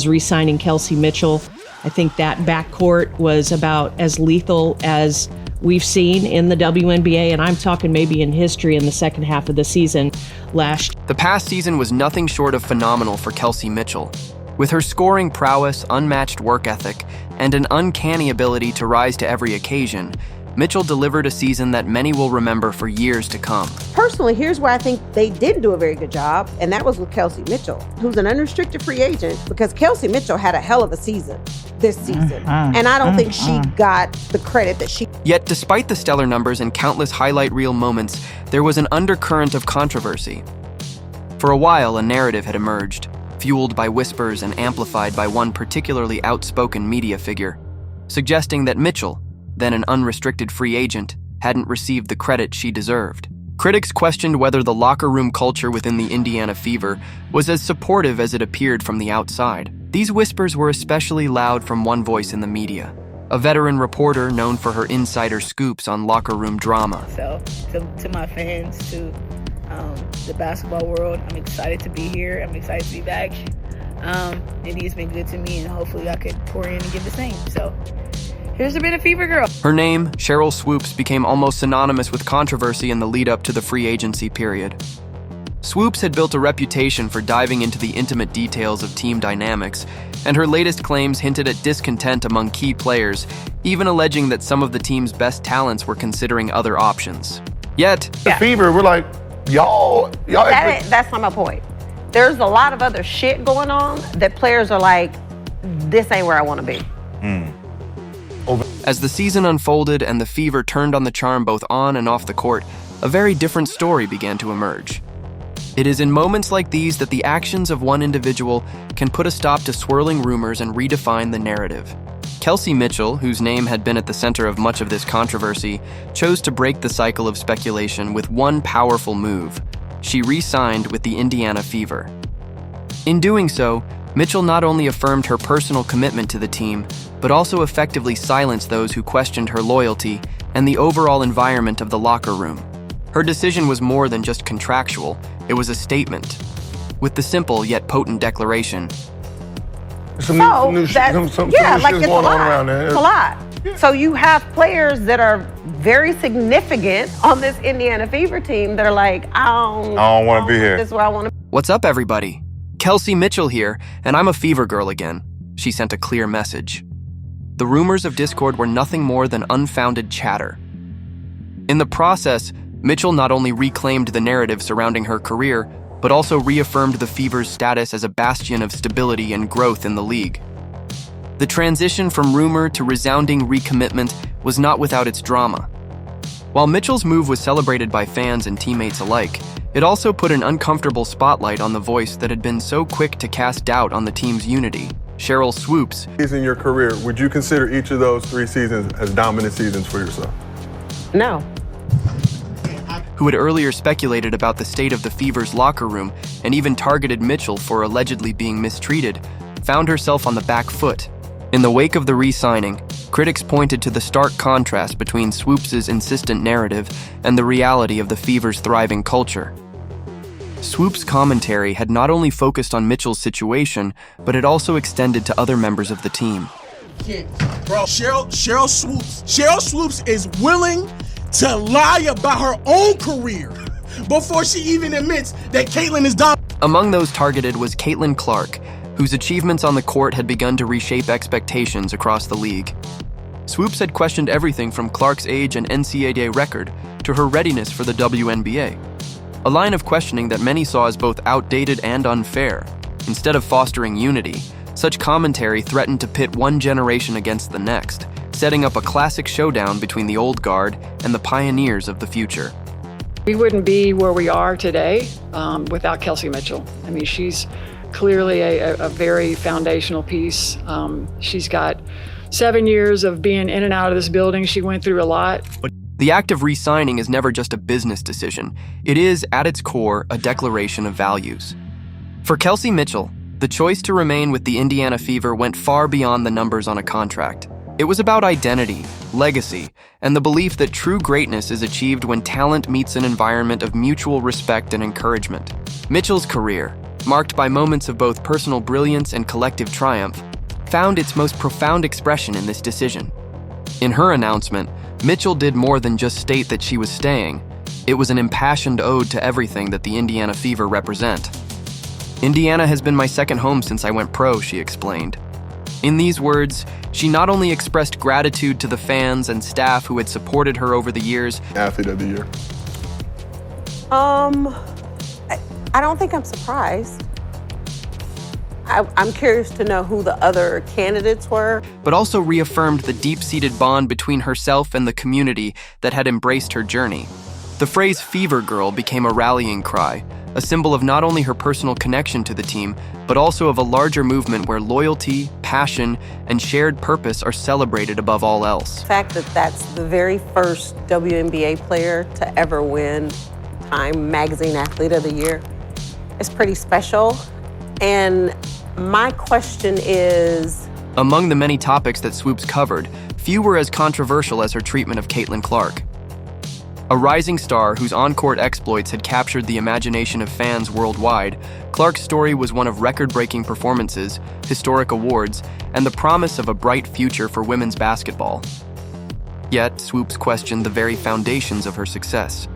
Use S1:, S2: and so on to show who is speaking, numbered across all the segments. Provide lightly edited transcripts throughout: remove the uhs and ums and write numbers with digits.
S1: Re-signing Kelsey Mitchell, I think that backcourt was about as lethal as we've seen in the WNBA, and I'm talking maybe in history in the second half of the season last.
S2: The past season was nothing short of phenomenal for Kelsey Mitchell. With her scoring prowess, unmatched work ethic, and an uncanny ability to rise to every occasion, Mitchell delivered a season that many will remember for years to come.
S3: Personally, here's where I think they didn't do a very good job, and that was with Kelsey Mitchell, who's an unrestricted free agent, because Kelsey Mitchell had a hell of a season this season, and I don't think she got the credit that she...
S2: Yet, despite the stellar numbers and countless highlight reel moments, there was an undercurrent of controversy. For a while, a narrative had emerged, fueled by whispers and amplified by one particularly outspoken media figure, suggesting that Mitchell, then an unrestricted free agent, hadn't received the credit she deserved. Critics questioned whether the locker room culture within the Indiana Fever was as supportive as it appeared from the outside. These whispers were especially loud from one voice in the media, a veteran reporter known for her insider scoops on locker room drama.
S4: So, to my fans, to the basketball world, I'm excited to be here. I'm excited to be back. Indy's been good to me, and hopefully I could pour in and give the same. So, here's to being a Fever girl.
S2: Her name, Sheryl Swoopes, became almost synonymous with controversy in the lead-up to the free agency period. Swoopes had built a reputation for diving into the intimate details of team dynamics, and her latest claims hinted at discontent among key players, even alleging that some of the team's best talents were considering other options. Yet,
S5: the Fever, we're like, y'all.
S3: That's not my point. There's a lot of other shit going on that players are like, this ain't where I want to be.
S2: As the season unfolded and the Fever turned on the charm both on and off the court, a very different story began to emerge. It is in moments like these that the actions of one individual can put a stop to swirling rumors and redefine the narrative. Kelsey Mitchell, whose name had been at the center of much of this controversy, chose to break the cycle of speculation with one powerful move. She re-signed with the Indiana Fever. In doing so, Mitchell not only affirmed her personal commitment to the team, but also effectively silenced those who questioned her loyalty and the overall environment of the locker room. Her decision was more than just contractual, it was a statement, with the simple yet potent declaration.
S3: It's a lot. It's a lot. So you have players that are very significant on this Indiana Fever team that are like, I don't
S5: want to be here.
S3: This is where I want to be.
S2: What's up, everybody? Kelsey Mitchell here, and I'm a Fever girl again. She sent a clear message. The rumors of discord were nothing more than unfounded chatter. In the process, Mitchell not only reclaimed the narrative surrounding her career, but also reaffirmed the Fever's status as a bastion of stability and growth in the league. The transition from rumor to resounding recommitment was not without its drama. While Mitchell's move was celebrated by fans and teammates alike, it also put an uncomfortable spotlight on the voice that had been so quick to cast doubt on the team's unity, Sheryl Swoopes.
S5: In your career, would you consider each of those 3 seasons as dominant seasons for yourself?
S3: No.
S2: Who had earlier speculated about the state of the Fever's locker room and even targeted Mitchell for allegedly being mistreated, found herself on the back foot. In the wake of the re-signing, critics pointed to the stark contrast between Swoopes' insistent narrative and the reality of the Fever's thriving culture. Swoopes' commentary had not only focused on Mitchell's situation, but it also extended to other members of the team.
S6: Bro, Sheryl Swoopes is willing to lie about her own career before she even admits that Caitlin is dominant.
S2: Among those targeted was Caitlin Clark, whose achievements on the court had begun to reshape expectations across the league. Swoopes had questioned everything from Clark's age and NCAA record to her readiness for the WNBA, a line of questioning that many saw as both outdated and unfair. Instead of fostering unity, such commentary threatened to pit one generation against the next, setting up a classic showdown between the old guard and the pioneers of the future.
S7: We wouldn't be where we are today without Kelsey Mitchell. I mean, she's clearly a very foundational piece. She's got 7 years of being in and out of this building. She went through a lot.
S2: The act of re-signing is never just a business decision. It is, at its core, a declaration of values. For Kelsey Mitchell, the choice to remain with the Indiana Fever went far beyond the numbers on a contract. It was about identity, legacy, and the belief that true greatness is achieved when talent meets an environment of mutual respect and encouragement. Mitchell's career, marked by moments of both personal brilliance and collective triumph, found its most profound expression in this decision. In her announcement, Mitchell did more than just state that she was staying. It was an impassioned ode to everything that the Indiana Fever represent. "Indiana has been my second home since I went pro," she explained. In these words, she not only expressed gratitude to the fans and staff who had supported her over the years.
S5: Athlete of the year.
S3: I don't think I'm surprised. I'm curious to know who the other candidates were.
S2: But also reaffirmed the deep-seated bond between herself and the community that had embraced her journey. The phrase "Fever Girl" became a rallying cry, a symbol of not only her personal connection to the team, but also of a larger movement where loyalty, passion, and shared purpose are celebrated above all else.
S3: The fact that that's the very first WNBA player to ever win Time Magazine Athlete of the Year is pretty special. And my question is...
S2: Among the many topics that Swoopes covered, few were as controversial as her treatment of Caitlin Clark. A rising star whose on-court exploits had captured the imagination of fans worldwide, Clark's story was one of record-breaking performances, historic awards, and the promise of a bright future for women's basketball. Yet, Swoopes questioned the very foundations of her success.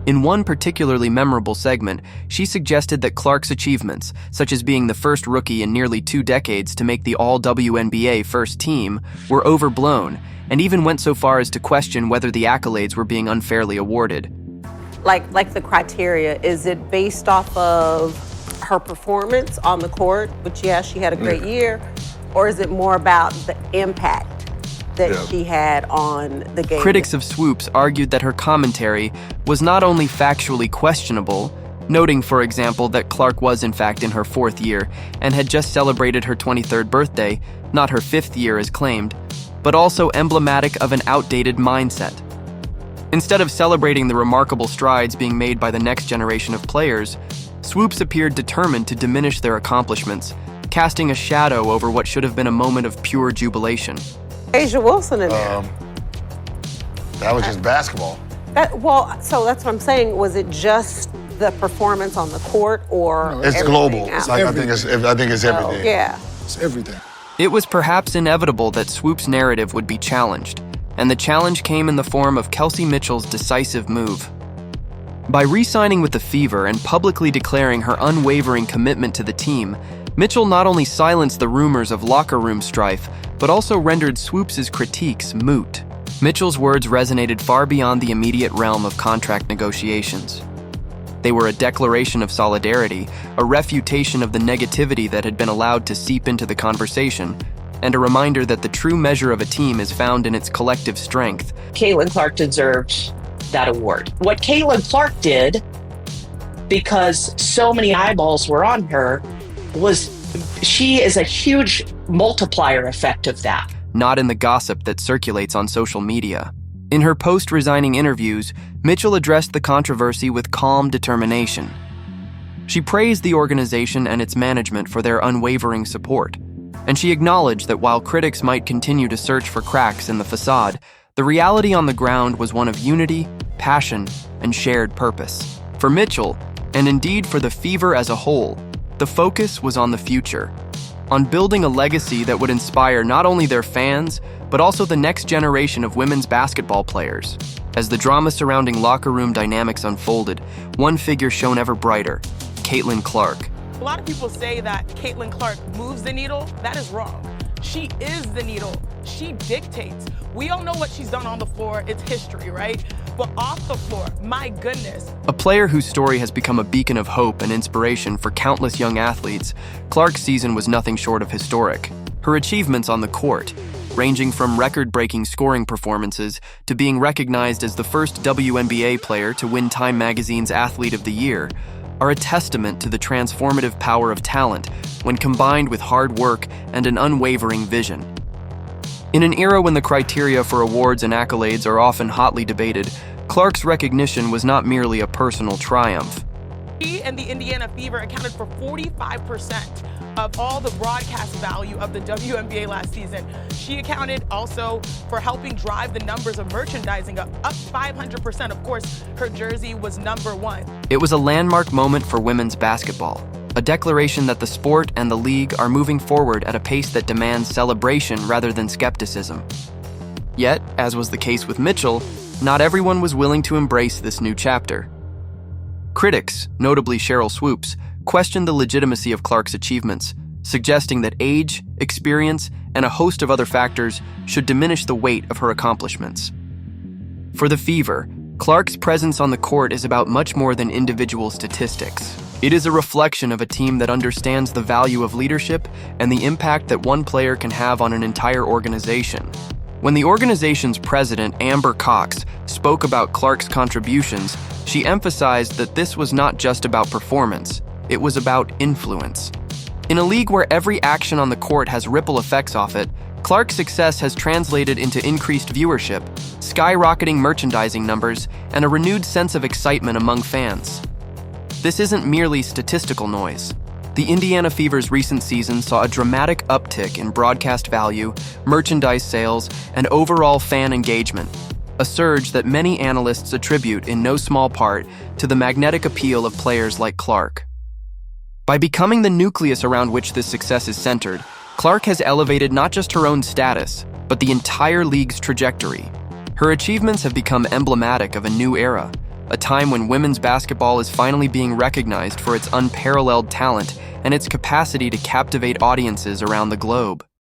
S2: In one particularly memorable segment, she suggested that Clark's achievements, such as being the first rookie in nearly 2 decades to make the All-WNBA first team, were overblown, and even went so far as to question whether the accolades were being unfairly awarded.
S3: Like the criteria, is it based off of her performance on the court, which, yeah, she had a great year, or is it more about the impact that she had on the game?
S2: Critics of Swoopes argued that her commentary was not only factually questionable, noting, for example, that Clark was in fact in her 4th year and had just celebrated her 23rd birthday, not her 5th year as claimed, but also emblematic of an outdated mindset. Instead of celebrating the remarkable strides being made by the next generation of players, Swoopes appeared determined to diminish their accomplishments, casting a shadow over what should have been a moment of pure jubilation.
S3: Asia Wilson in there.
S8: That was just basketball.
S3: So that's what I'm saying. Was it just the performance on the court, or
S8: it's global? It's like, I think it's everything.
S3: Yeah,
S6: it's everything.
S2: It was perhaps inevitable that Swoopes' narrative would be challenged, and the challenge came in the form of Kelsey Mitchell's decisive move. By re-signing with the Fever and publicly declaring her unwavering commitment to the team, Mitchell not only silenced the rumors of locker room strife, but also rendered Swoopes' critiques moot. Mitchell's words resonated far beyond the immediate realm of contract negotiations. They were a declaration of solidarity, a refutation of the negativity that had been allowed to seep into the conversation, and a reminder that the true measure of a team is found in its collective strength.
S9: Caitlin Clark deserved that award. What Caitlin Clark did, because so many eyeballs were on her, was she is a huge multiplier effect of that.
S2: Not in the gossip that circulates on social media. In her post-resigning interviews, Mitchell addressed the controversy with calm determination. She praised the organization and its management for their unwavering support, and she acknowledged that while critics might continue to search for cracks in the facade, the reality on the ground was one of unity, passion, and shared purpose. For Mitchell, and indeed for the Fever as a whole, the focus was on the future, on building a legacy that would inspire not only their fans, but also the next generation of women's basketball players. As the drama surrounding locker room dynamics unfolded, one figure shone ever brighter: Caitlin Clark.
S10: A lot of people say that Caitlin Clark moves the needle. That is wrong. She is the needle. She dictates. We all know what she's done on the floor. It's history, right? But off the floor, my goodness.
S2: A player whose story has become a beacon of hope and inspiration for countless young athletes, Clark's season was nothing short of historic. Her achievements on the court, ranging from record-breaking scoring performances to being recognized as the first WNBA player to win Time Magazine's Athlete of the Year, are a testament to the transformative power of talent when combined with hard work and an unwavering vision. In an era when the criteria for awards and accolades are often hotly debated, Clark's recognition was not merely a personal triumph.
S10: She and the Indiana Fever accounted for 45% of all the broadcast value of the WNBA last season. She accounted also for helping drive the numbers of merchandising up 500%. Of course, her jersey was #1.
S2: It was a landmark moment for women's basketball, a declaration that the sport and the league are moving forward at a pace that demands celebration rather than skepticism. Yet, as was the case with Mitchell, not everyone was willing to embrace this new chapter. Critics, notably Sheryl Swoopes, questioned the legitimacy of Clark's achievements, suggesting that age, experience, and a host of other factors should diminish the weight of her accomplishments. For the Fever, Clark's presence on the court is about much more than individual statistics. It is a reflection of a team that understands the value of leadership and the impact that one player can have on an entire organization. When the organization's president, Amber Cox, spoke about Clark's contributions, she emphasized that this was not just about performance, it was about influence. In a league where every action on the court has ripple effects off it, Clark's success has translated into increased viewership, skyrocketing merchandising numbers, and a renewed sense of excitement among fans. This isn't merely statistical noise. The Indiana Fever's recent season saw a dramatic uptick in broadcast value, merchandise sales, and overall fan engagement, a surge that many analysts attribute in no small part to the magnetic appeal of players like Clark. By becoming the nucleus around which this success is centered, Clark has elevated not just her own status, but the entire league's trajectory. Her achievements have become emblematic of a new era, a time when women's basketball is finally being recognized for its unparalleled talent and its capacity to captivate audiences around the globe.